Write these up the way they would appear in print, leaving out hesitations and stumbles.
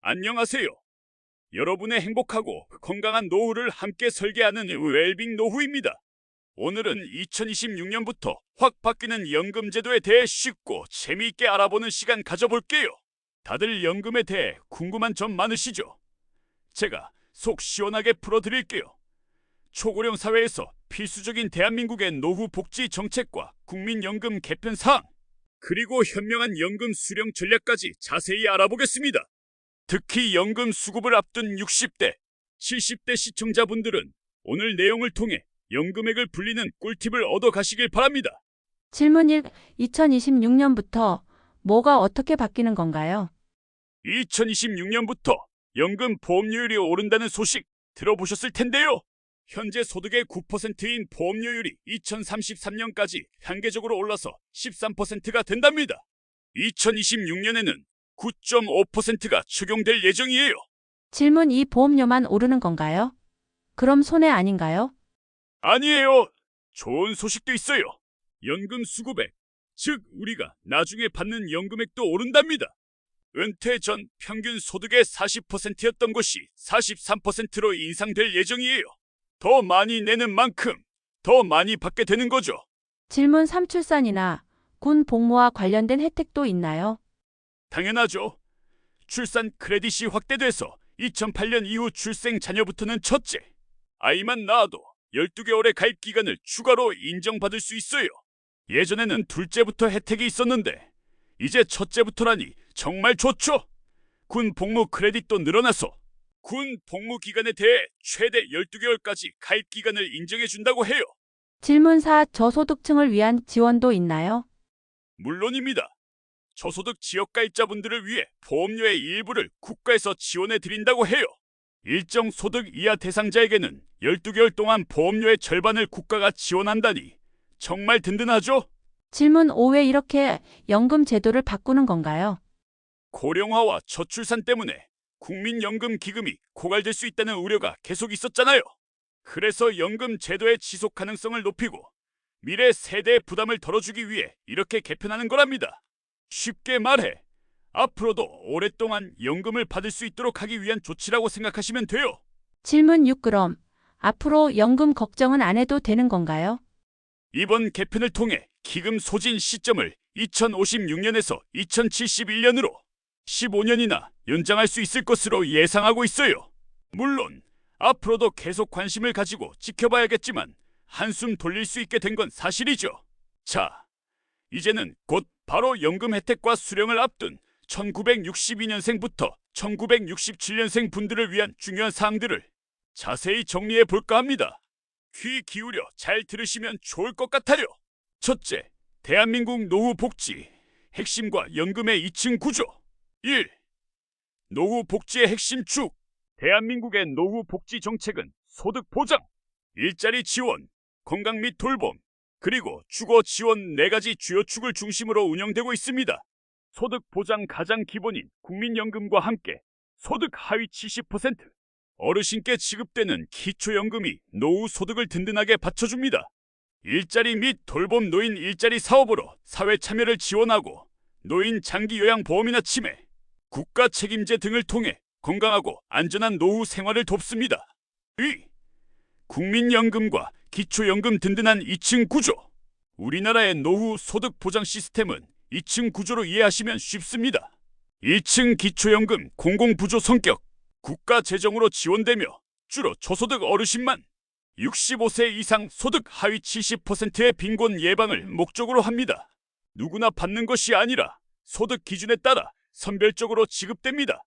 안녕하세요. 여러분의 행복하고 건강한 노후를 함께 설계하는 웰빙 노후입니다. 오늘은 2026년부터 확 바뀌는 연금제도에 대해 쉽고 재미있게 알아보는 시간 가져볼게요. 다들 연금에 대해 궁금한 점 많으시죠? 제가 속 시원하게 풀어드릴게요. 초고령 사회에서 필수적인 대한민국의 노후 복지 정책과 국민연금 개편 사항, 그리고 현명한 연금 수령 전략까지 자세히 알아보겠습니다. 특히 연금 수급을 앞둔 60대, 70대 시청자분들은 오늘 내용을 통해 연금액을 불리는 꿀팁을 얻어 가시길 바랍니다. 질문 1. 2026년부터 뭐가 어떻게 바뀌는 건가요? 2026년부터 연금 보험료율이 오른다는 소식 들어보셨을 텐데요. 현재 소득의 9%인 보험료율이 2033년까지 단계적으로 올라서 13%가 된답니다. 2026년에는 9.5%가 적용될 예정이에요. 질문 2. 보험료만 오르는 건가요? 그럼 손해 아닌가요? 아니에요. 좋은 소식도 있어요. 연금 수급액, 즉 우리가 나중에 받는 연금액도 오른답니다. 은퇴 전 평균 소득의 40%였던 것이 43%로 인상될 예정이에요. 더 많이 내는 만큼 더 많이 받게 되는 거죠. 질문 3. 출산이나 군 복무와 관련된 혜택도 있나요? 당연하죠. 출산 크레딧이 확대돼서 2008년 이후 출생 자녀부터는 첫째, 아이만 낳아도 12개월의 가입 기간을 추가로 인정받을 수 있어요. 예전에는 둘째부터 혜택이 있었는데 이제 첫째부터라니 정말 좋죠. 군 복무 크레딧도 늘어나서 군 복무 기간에 대해 최대 12개월까지 가입 기간을 인정해 준다고 해요. 질문 4. 저소득층을 위한 지원도 있나요? 물론입니다. 저소득 지역 가입자분들을 위해 보험료의 일부를 국가에서 지원해 드린다고 해요. 일정 소득 이하 대상자에게는 12개월 동안 보험료의 절반을 국가가 지원한다니 정말 든든하죠? 질문 5. 왜 이렇게 연금 제도를 바꾸는 건가요? 고령화와 저출산 때문에 국민연금 기금이 고갈될 수 있다는 우려가 계속 있었잖아요. 그래서 연금 제도의 지속 가능성을 높이고 미래 세대의 부담을 덜어주기 위해 이렇게 개편하는 거랍니다. 쉽게 말해 앞으로도 오랫동안 연금을 받을 수 있도록 하기 위한 조치라고 생각하시면 돼요. 질문 6. 그럼 앞으로 연금 걱정은 안 해도 되는 건가요? 이번 개편을 통해 기금 소진 시점을 2056년에서 2071년으로 15년이나 연장할 수 있을 것으로 예상하고 있어요. 물론 앞으로도 계속 관심을 가지고 지켜봐야겠지만 한숨 돌릴 수 있게 된 건 사실이죠. 자, 이제는 곧 바로 연금 혜택과 수령을 앞둔 1962년생부터 1967년생 분들을 위한 중요한 사항들을 자세히 정리해 볼까 합니다. 귀 기울여 잘 들으시면 좋을 것 같아요. 첫째, 대한민국 노후 복지 핵심과 연금의 2층 구조. 1. 노후 복지의 핵심 축. 대한민국의 노후 복지 정책은 소득 보장, 일자리 지원, 건강 및 돌봄, 그리고 주거 지원 4가지 주요 축을 중심으로 운영되고 있습니다. 소득 보장 가장 기본인 국민연금과 함께 소득 하위 70%, 어르신께 지급되는 기초연금이 노후 소득을 든든하게 받쳐줍니다. 일자리 및 돌봄 노인 일자리 사업으로 사회 참여를 지원하고 노인 장기 요양보험이나 치매, 국가 책임제 등을 통해 건강하고 안전한 노후 생활을 돕습니다. 2. 국민연금과 기초연금 든든한 2층 구조. 우리나라의 노후 소득 보장 시스템은 2층 구조로 이해하시면 쉽습니다. 1층 기초연금 공공부조 성격, 국가 재정으로 지원되며 주로 저소득 어르신만 65세 이상 소득 하위 70%의 빈곤 예방을 목적으로 합니다. 누구나 받는 것이 아니라 소득 기준에 따라 선별적으로 지급됩니다.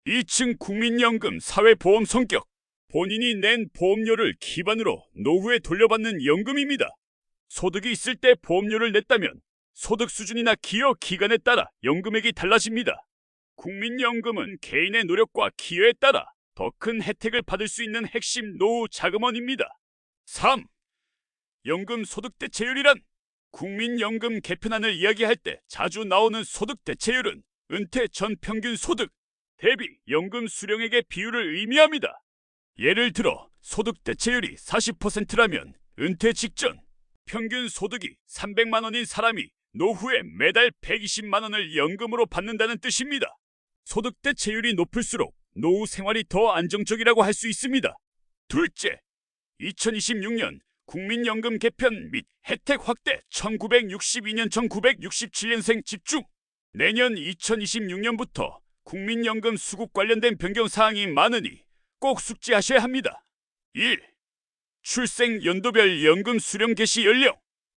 2층 국민연금 사회보험 성격, 본인이 낸 보험료를 기반으로 노후에 돌려받는 연금입니다. 소득이 있을 때 보험료를 냈다면 소득 수준이나 기여 기간에 따라 연금액이 달라집니다. 국민연금은 개인의 노력과 기여에 따라 더 큰 혜택을 받을 수 있는 핵심 노후 자금원입니다. 3. 연금 소득 대체율이란 국민연금 개편안을 이야기할 때 자주 나오는 소득 대체율은 은퇴 전 평균 소득 대비 연금 수령액의 비율을 의미합니다. 예를 들어 소득 대체율이 40%라면 은퇴 직전 평균 소득이 300만 원인 사람이 노후에 매달 120만 원을 연금으로 받는다는 뜻입니다. 소득 대체율이 높을수록 노후 생활이 더 안정적이라고 할 수 있습니다. 둘째, 2026년 국민연금 개편 및 혜택 확대 1962년 1967년생 집중. 내년 2026년부터 국민연금 수급 관련된 변경 사항이 많으니 꼭 숙지하셔야 합니다. 1. 출생 연도별 연금 수령 개시 연령.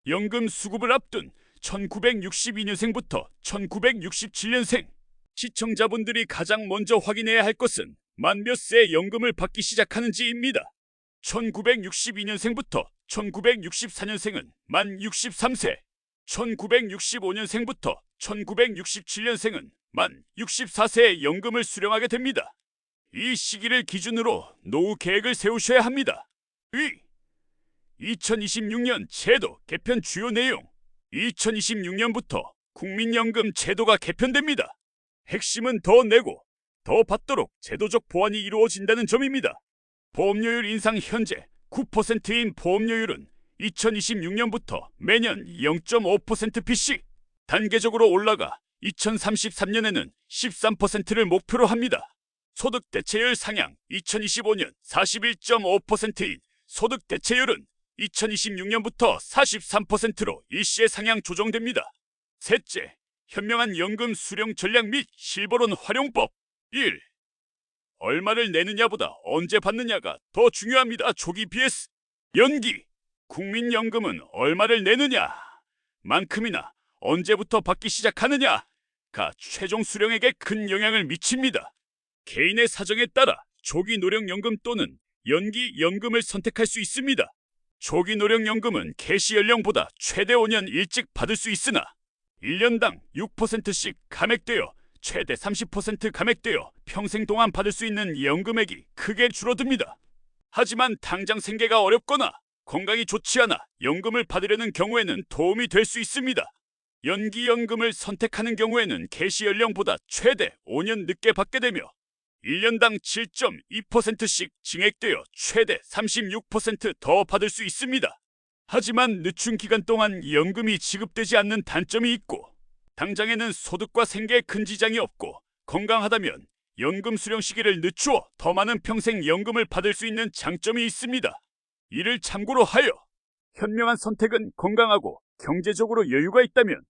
연금 수급을 앞둔 1962년생부터 1967년생 시청자분들이 가장 먼저 확인해야 할 것은 만 몇 세 연금을 받기 시작하는지입니다. 1962년생부터 1964년생은 만 63세, 1965년생부터 1967년생은 만 64세에 연금을 수령하게 됩니다. 이 시기를 기준으로 노후 계획을 세우셔야 합니다. 2026년 제도 개편 주요 내용. 2026년부터 국민연금 제도가 개편됩니다. 핵심은 더 내고 더 받도록 제도적 보완이 이루어진다는 점입니다. 보험료율 인상. 현재 9%인 보험료율은 2026년부터 매년 0.5%씩 단계적으로 올라가 2033년에는 13%를 목표로 합니다. 소득 대체율 상향. 2025년 41.5%인 소득 대체율은 2026년부터 43%로 일시에 상향 조정됩니다. 셋째, 현명한 연금 수령 전략 및 실버론 활용법. 1. 얼마를 내느냐보다 언제 받느냐가 더 중요합니다. 조기 vs 연기. 국민연금은 얼마를 내느냐 만큼이나 언제부터 받기 시작하느냐가 최종 수령액에 큰 영향을 미칩니다. 개인의 사정에 따라 조기 노령연금 또는 연기 연금을 선택할 수 있습니다. 조기 노령연금은 개시 연령보다 최대 5년 일찍 받을 수 있으나 1년당 6%씩 감액되어 최대 30% 감액되어 평생 동안 받을 수 있는 연금액이 크게 줄어듭니다. 하지만 당장 생계가 어렵거나 건강이 좋지 않아 연금을 받으려는 경우에는 도움이 될 수 있습니다. 연기연금을 선택하는 경우에는 개시 연령보다 최대 5년 늦게 받게 되며 1년당 7.2%씩 증액되어 최대 36% 더 받을 수 있습니다. 하지만 늦춘 기간 동안 연금이 지급되지 않는 단점이 있고 당장에는 소득과 생계에 큰 지장이 없고 건강하다면 연금 수령 시기를 늦추어 더 많은 평생 연금을 받을 수 있는 장점이 있습니다. 이를 참고로 하여 현명한 선택은 건강하고 경제적으로 여유가 있다면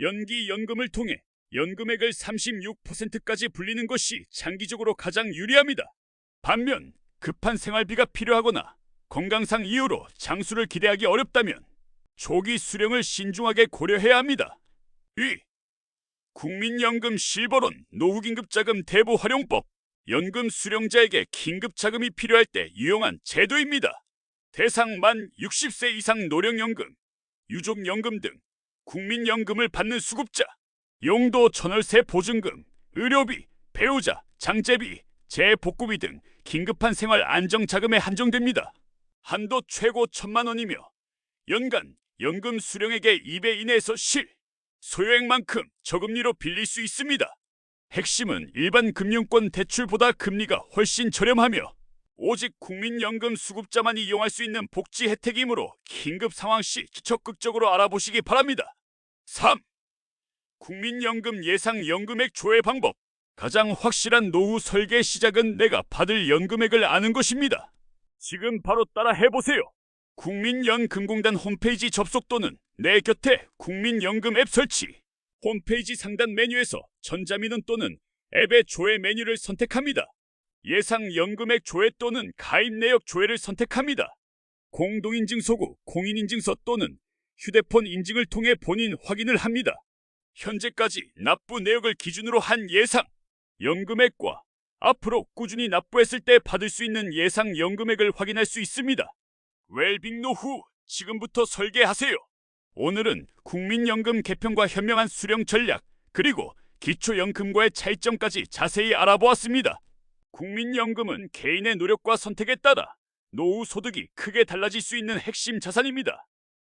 연기 연금을 통해 연금액을 36%까지 불리는 것이 장기적으로 가장 유리합니다. 반면 급한 생활비가 필요하거나 건강상 이유로 장수를 기대하기 어렵다면 조기 수령을 신중하게 고려해야 합니다. 2. 국민연금 실버론 노후긴급자금 대부 활용법. 연금 수령자에게 긴급자금이 필요할 때 유용한 제도입니다. 대상 만 60세 이상 노령연금, 유족연금 등 국민연금을 받는 수급자, 용도 전월세 보증금, 의료비, 배우자, 장제비, 재복구비 등 긴급한 생활 안정자금에 한정됩니다. 한도 최고 1,000만 원이며 연간 연금 수령액의 2배 이내에서 소요액만큼 저금리로 빌릴 수 있습니다. 핵심은 일반 금융권 대출보다 금리가 훨씬 저렴하며 오직 국민연금 수급자만이 이용할 수 있는 복지 혜택이므로 긴급 상황 시 적극적으로 알아보시기 바랍니다. 3. 국민연금 예상 연금액 조회 방법. 가장 확실한 노후 설계 시작은 내가 받을 연금액을 아는 것입니다. 지금 바로 따라 해보세요. 국민연금공단 홈페이지 접속 또는 내 곁에 국민연금 앱 설치. 홈페이지 상단 메뉴에서 전자민원 또는 앱의 조회 메뉴를 선택합니다. 예상 연금액 조회 또는 가입 내역 조회를 선택합니다. 공동인증서구, 공인인증서 또는 휴대폰 인증을 통해 본인 확인을 합니다. 현재까지 납부 내역을 기준으로 한 예상 연금액과 앞으로 꾸준히 납부했을 때 받을 수 있는 예상 연금액을 확인할 수 있습니다. 웰빙 노후, 지금부터 설계하세요. 오늘은 국민연금 개편과 현명한 수령 전략, 그리고 기초연금과의 차이점까지 자세히 알아보았습니다. 국민연금은 개인의 노력과 선택에 따라 노후 소득이 크게 달라질 수 있는 핵심 자산입니다.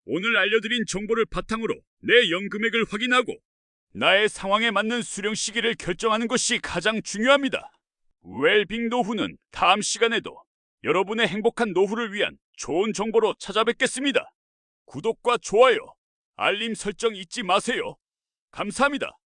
오늘 알려드린 정보를 바탕으로 내 연금액을 확인하고 나의 상황에 맞는 수령 시기를 결정하는 것이 가장 중요합니다. 웰빙 노후는 다음 시간에도 여러분의 행복한 노후를 위한 좋은 정보로 찾아뵙겠습니다. 구독과 좋아요, 알림 설정 잊지 마세요. 감사합니다.